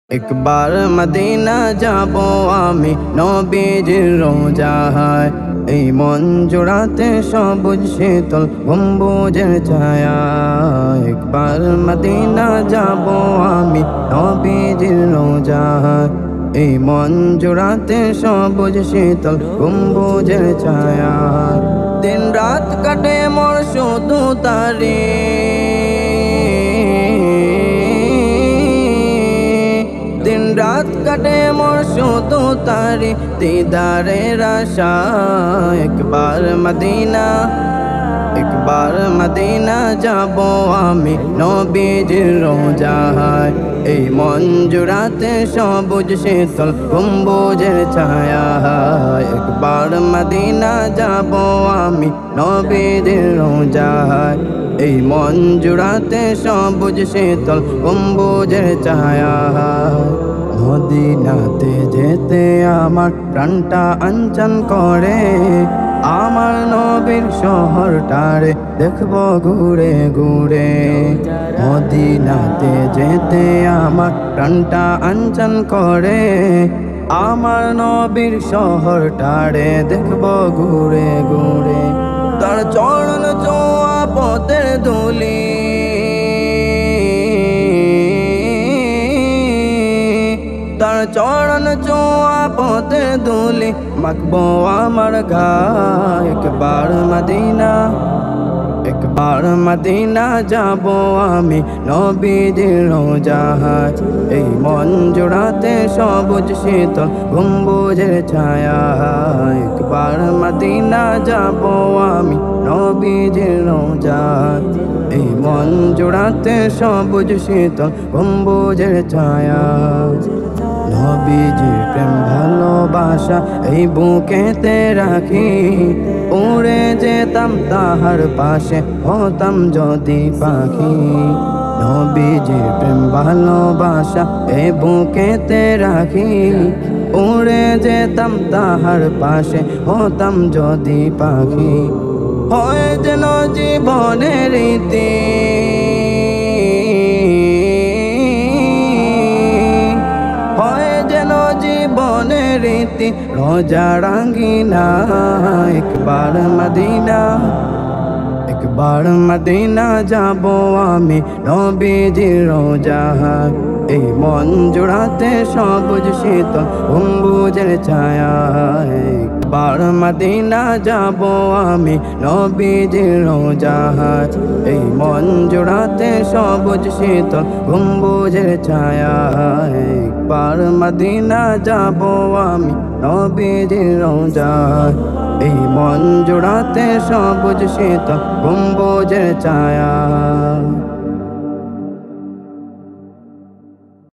একবার মদিনা যাব আমি নবীজির রোজায়, এই মন জোড়াতে সবুজ শীতল গম্বুজের ছায়া। একবার মদিনা যাব আমি নবীজির রোজায়, এই মন জোড়াতে সবুজ শীতল গম্বুজের ছায়া। দিন রাত কাটে মোর শুধু তারি, দিন রাত কাটে মোর শুধু তারি দিদারের আশা। একবার মদিনা, একবার মদিনা যাব আমি নবীজির রোজায়, এই মন জোড়াতে সবুজ শীতল গম্বুজের ছায়া। একবার মদিনা যাব আমি নবীজির রোজায়, এই মন জোড়াতে সবুজ শীতল গম্বুজের ছায়া। মদিনাতে যেতে আমার প্রাণটা আঞ্চন করে, আমার নবীর শহরটারে দেখব ঘুরে ঘুরে। মদিনাতে যেতে আমার প্রাণটা আঞ্চন করে, আমার নবীর শহরটারে দেখব ঘুরে ঘুরে। তার চরণ ছোঁয়া পথের ধুলি, তার চরণ ছোঁয়া পথের ধুলি মাখবো আমার গায়ে। একবার মদিনা, একবার মদিনা যাব আমি নবীজির রোজায়, এই মন জোড়াতে সবুজ শীতল গম্বুজের ছায়া। একবার মদিনা যাব আমি নবীজির রোজায়, এই মন জোড়াতে সবুজ শীতল গম্বুজের ছায়া। নবীজির প্রেম ভালোবাসা এই বুকেতে রাখি, উড়ে যেতাম তাহার পাশে হতাম যদি পাখি। নবীজির প্রেম ভালোবাসা এই বুকেতে রাখি, উড়ে যেতাম তাহার পাশে হতাম যদি পাখি। হয় যেন জীবনের রীতি, জীবনের রীতি রোজা রাঙ্গিনা। একবার মদিনা, একবার মদিনা যাব আমি নবীজির রোজায়, এই মন জোড়াতে সবুজ শীতল গম্বুজের ছায়া। একবার মদিনা যাব আমি নবীজির রোজায়, এই মন জোড়াতে সবুজ শীতল গম্বুজের ছায়া। একবার মদিনা যাব আমি নবীজির রোজায়, এই মন জোড়াতে সবুজ শীতল গম্বুজের ছায়া।